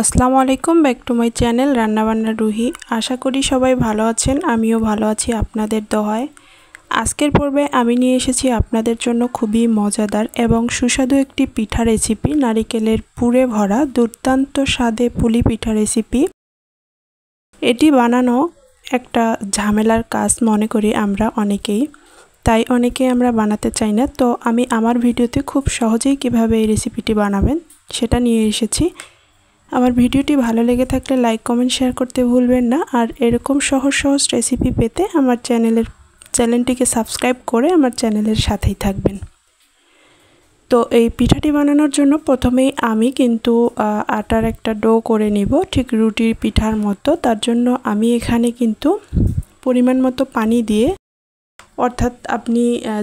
আসসালামু আলাইকুম, back to my channel রান্নাবান্না রুহি। আশা করি সবাই ভালো আছেন, আমিও ভালো আছি আপনাদের দোয়ায়। আজকের পর্বে আমি নিয়ে এসেছি আপনাদের জন্য খুবই মজাদার এবং সুস্বাদু একটি পিঠা রেসিপি, নারিকেলের পুরে ভরা দুর্দান্ত স্বাদে পুলি পিঠা রেসিপি। এটি বানানো একটা ঝামেলার কাজ মনে করি আমরা অনেকেই, তাই অনেকেই আমরা বানাতে চাই না। তো আমি আমার ভিডিওতে খুব সহজেই কিভাবে এই রেসিপিটি বানাবেন সেটা নিয়ে এসেছি। আমার ভিডিওটি ভালো লেগে থাকলে লাইক কমেন্ট শেয়ার করতে ভুলবেন না। আর এরকম সহজ সহজ রেসিপি পেতে আমার চ্যানেলটিকে সাবস্ক্রাইব করে আমার চ্যানেলের সাথেই থাকবেন। তো এই পিঠাটি বানানোর জন্য প্রথমেই আমি কিন্তু আটার একটা ডো করে নিব, ঠিক রুটির পিঠার মতো। তার জন্য আমি এখানে কিন্তু পরিমাণ মতো পানি দিয়ে, অর্থাৎ আপনি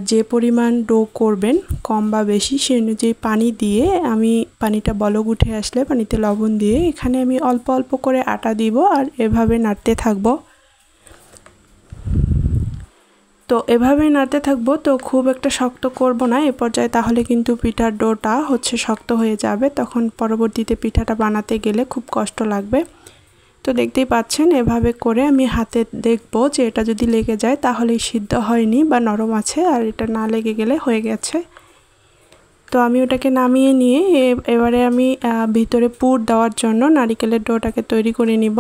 যে পরিমাণ ডো করবেন কম বা বেশি সেই অনুযায়ী পানি দিয়ে, আমি পানিটা বলক উঠে আসলে পানিতে লবণ দিয়ে এখানে আমি অল্প অল্প করে আটা দিব আর এভাবে নাড়তে থাকবো। তো এভাবে নাড়তে থাকবো। তো খুব একটা শক্ত করব না এ পর্যায়ে, তাহলে কিন্তু পিঠার ডোটা শক্ত হয়ে যাবে, তখন পরবর্তীতে পিঠাটা বানাতে গেলে খুব কষ্ট লাগবে। তো দেখতেই পাচ্ছেন এভাবে করে আমি হাতে দেখব যে এটা যদি লেগে যায় তাহলে সিদ্ধ হয়নি বা নরম আছে, আর এটা না লেগে গেলে হয়ে গেছে। তো আমি ওটাকে নামিয়ে নিয়ে এবারে আমি ভিতরে পুর দেওয়ার জন্য নারিকেলের ডোটাকে তৈরি করে নিব।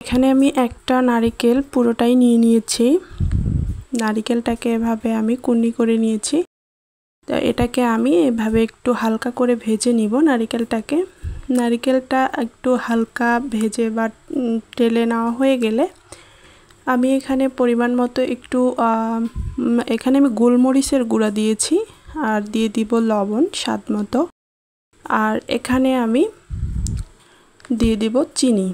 এখানে আমি একটা নারিকেল পুরোটাই নিয়ে নিয়েছি। নারিকেলটাকে এভাবে আমি কুন্ডি করে নিয়েছি। তো এটাকে আমি এভাবে একটু হালকা করে ভেজে নিব। নারিকেলটা একটু হালকা ভেজে বা তেলে নেওয়া হয়ে গেলে আমি এখানে পরিমাণ মতো একটু এখানে আমি গোলমরিচের গুঁড়া দিয়েছি আর দিয়ে দিব লবণ স্বাদ মতো। আর এখানে আমি দিয়ে দিব চিনি।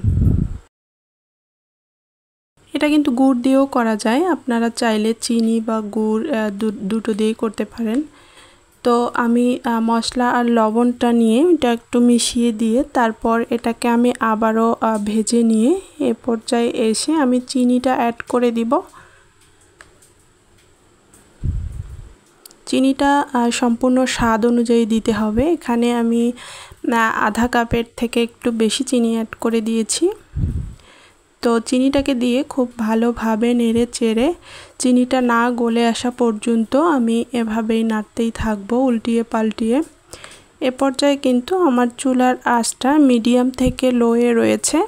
এটা কিন্তু গুড় দিয়েও করা যায়, আপনারা চাইলে চিনি বা গুড় দুটো দিয়েই করতে পারেন। তো আমি মশলা আর লবণটা নিয়ে এটা একটু মিশিয়ে দিয়ে তারপর এটাকে আমি আবারও ভেজে নিয়ে এ পর্যায়ে এসে আমি চিনিটা অ্যাড করে দিব। চিনিটা সম্পূর্ণ স্বাদ অনুযায়ী দিতে হবে। এখানে আমি আধা কাপের থেকে একটু বেশি চিনি অ্যাড করে দিয়েছি। তো চিনিটাকে দিয়ে খুব ভালোভাবে নেড়ে চেড়ে চিনিটা না গলে আসা পর্যন্ত আমি এভাবেই নাড়তেই থাকবো, উল্টিয়ে পাল্টিয়ে। এ পর্যায়ে কিন্তু আমার চুলার আঁচটা মিডিয়াম থেকে লোয়ে রয়েছে।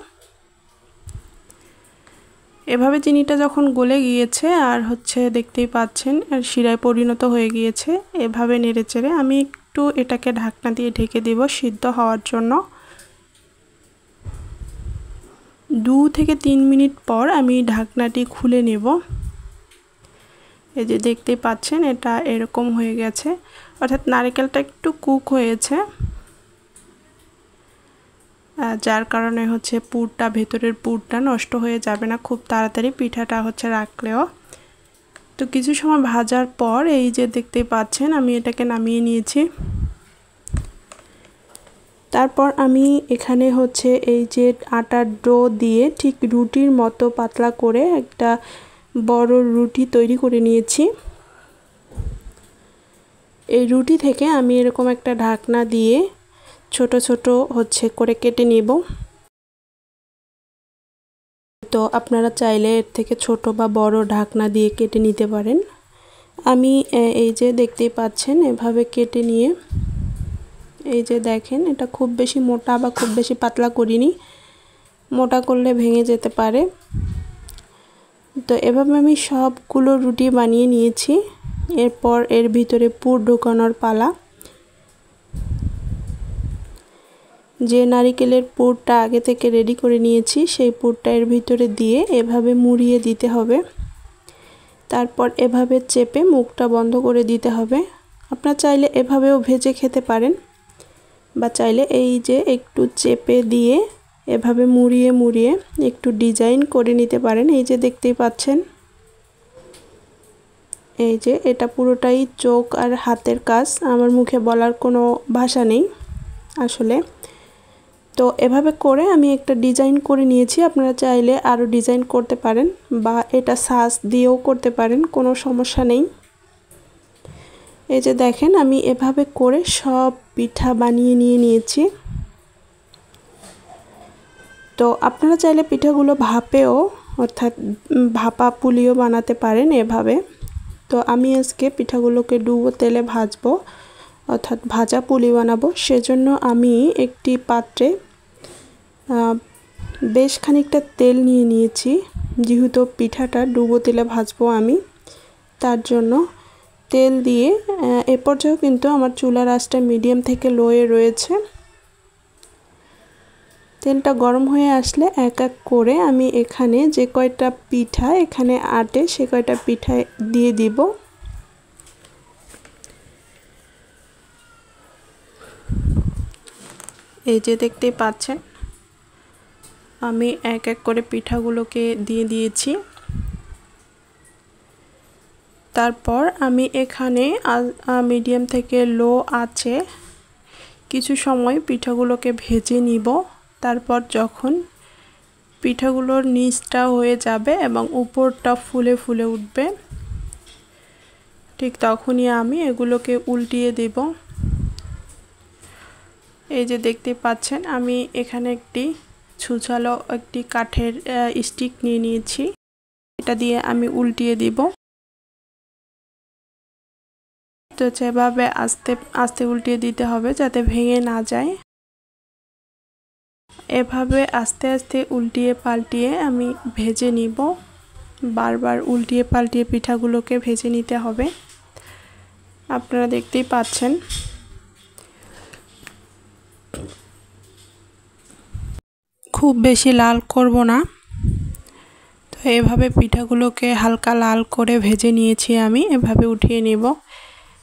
এভাবে চিনিটা যখন গলে গিয়েছে আর দেখতেই পাচ্ছেন আর শিরায় পরিণত হয়ে গিয়েছে, এভাবে নেড়ে চেড়ে আমি একটু এটাকে ঢাকনা দিয়ে ঢেকে দিব সিদ্ধ হওয়ার জন্য। 2 থেকে 3 মিনিট পর আমি ঢাকনাটি খুলে নেব। এই যে দেখতেই পাচ্ছেন এটা এরকম হয়ে গেছে, অর্থাৎ নারকেলটা একটু কুক হয়েছে, যার কারণে পুরটা, ভেতরের পুরটা নষ্ট হয়ে যাবে না খুব তাড়াতাড়ি পিঠাটা রাখলেও। তো কিছু সময় ভাজার পর এই যে দেখতেই পাচ্ছেন আমি এটাকে নামিয়ে নিয়েছি। তারপর আমি এখানে এই যে আটার ডো দিয়ে ঠিক রুটির মতো পাতলা করে একটা বড় রুটি তৈরি করে নিয়েছি। এই রুটি থেকে আমি এরকম একটা ঢাকনা দিয়ে ছোট ছোট করে কেটে নেব। তো আপনারা চাইলে এর থেকে ছোট বা বড় ঢাকনা দিয়ে কেটে নিতে পারেন। আমি এই যে দেখতেই পাচ্ছেন এভাবে কেটে নিয়ে, এই যে দেখেন এটা খুব বেশি মোটা বা খুব বেশি পাতলা করিনি, মোটা করলে ভেঙে যেতে পারে। তো এভাবে আমি সবগুলো রুটি বানিয়ে নিয়েছি। এরপর এর ভিতরে পুর ঢোকানোর পালা। যে নারিকেলের পুরটা আগে থেকে রেডি করে নিয়েছি সেই পুরটা এর ভিতরে দিয়ে এভাবে মুড়িয়ে দিতে হবে। তারপর এভাবে চেপে মুখটা বন্ধ করে দিতে হবে। আপনারা চাইলে এভাবেও ভেজে খেতে পারেন বা চাইলে এই যে একটু চেপে দিয়ে এভাবে মুড়িয়ে মুড়িয়ে একটু ডিজাইন করে নিতে পারেন। এই যে দেখতেই পাচ্ছেন, এই যে এটা পুরোটাই চোখ আর হাতের কাজ, আমার মুখে বলার কোনো ভাষা নেই আসলে। তো এভাবে করে আমি একটা ডিজাইন করে নিয়েছি। আপনারা চাইলে আরও ডিজাইন করতে পারেন বা এটা সাজ দিয়েও করতে পারেন, কোনো সমস্যা নেই। এই যে দেখেন আমি এভাবে করে সব পিঠা বানিয়ে নিয়েছি। তো আপনারা চাইলে পিঠাগুলো ভাপেও অর্থাৎ ভাপা পুলিও বানাতে পারেন এভাবে। তো আমি আজকে পিঠাগুলোকে ডুবো তেলে ভাজবো অর্থাৎ ভাজা পুলি বানাবো। সেজন্য আমি একটি পাত্রে বেশ খানিকটা তেল নিয়েছি, যেহেতু পিঠাটা ডুবো তেলে ভাজবো আমি, তার জন্য তেল দিয়ে এ পর্যায়েও কিন্তু আমার চুলার আঁচটা মিডিয়াম থেকে লোয়ে রয়েছে। তেলটা গরম হয়ে আসলে এক এক করে আমি এখানে যে কয়টা পিঠা এখানে আটে সে কয়টা পিঠা দিয়ে দিব। এই যে দেখতেই পাচ্ছেন আমি এক এক করে পিঠাগুলোকে দিয়ে দিয়েছি। তারপর আমি এখানে মিডিয়াম থেকে লো আঁচে কিছু সময় পিঠাগুলোকে ভেজে নিব। তারপর যখন পিঠাগুলোর নিচটা হয়ে যাবে এবং উপরটা ফুলে ফুলে উঠবে, ঠিক তখনই আমি এগুলোকে উল্টিয়ে দেব। এই যে দেখতে পাচ্ছেন আমি এখানে একটি ছুঁচালো একটি কাঠের স্টিক নিয়েছি, এটা দিয়ে আমি উল্টিয়ে দিব। তো যেভাবে আস্তে আস্তে উল্টিয়ে দিতে হবে যাতে ভেঙে না যায়। এভাবে আস্তে আস্তে উল্টিয়ে পাল্টিয়ে আমি ভেজে নিব। বারবার উল্টিয়ে পাল্টিয়ে পিঠাগুলোকে ভেজে নিতে হবে। আপনারা দেখতেই পাচ্ছেন খুব বেশি লাল করব না। তো এভাবে পিঠাগুলোকে হালকা লাল করে ভেজে নিয়েছি আমি, এভাবে উঠিয়ে নেব।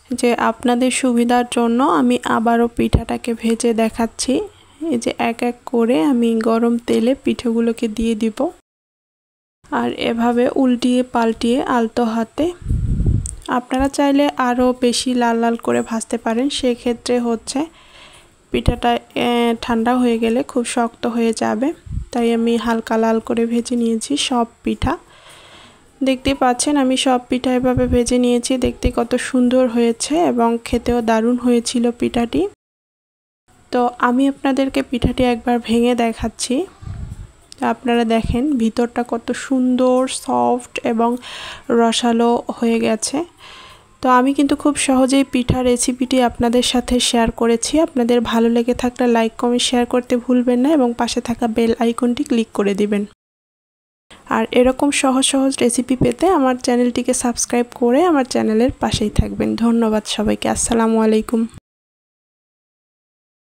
যে আপনাদের সুবিধার জন্য আমি আবারও পিঠাটাকে ভেজে দেখাচ্ছি। এই যে এক এক করে আমি গরম তেলে পিঠাগুলোকে দিয়ে দিব আর এভাবে উল্টিয়ে পাল্টিয়ে আলতো হাতে। আপনারা চাইলে আরও বেশি লাল লাল করে ভাজতে পারেন, সেক্ষেত্রে হচ্ছে পিঠাটা ঠান্ডা হয়ে গেলে খুব শক্ত হয়ে যাবে। তাই আমি হালকা লাল করে ভেজে নিয়েছি সব পিঠা। দেখতে পাচ্ছেন আমি সব পিঠা এভাবে ভেজে নিয়েছি, দেখতে কত সুন্দর হয়েছে এবং খেতেও দারুণ হয়েছিল পিঠাটি। তো আমি আপনাদেরকে পিঠাটি একবার ভেঙে দেখাচ্ছি। আপনারা দেখেন ভিতরটা কত সুন্দর সফট এবং রসালো হয়ে গেছে। তো আমি কিন্তু খুব সহজেই পিঠা রেসিপিটি আপনাদের সাথে শেয়ার করেছি। আপনাদের ভালো লেগে থাকলে লাইক কমেন্ট শেয়ার করতে ভুলবেন না এবং পাশে থাকা বেল আইকনটি ক্লিক করে দিবেন। আর এরকম সহজ সহজ রেসিপি পেতে আমার চ্যানেলটিকে সাবস্ক্রাইব করে আমার চ্যানেলের পাশেই থাকবেন। ধন্যবাদ সবাইকে। আসসালামু আলাইকুম।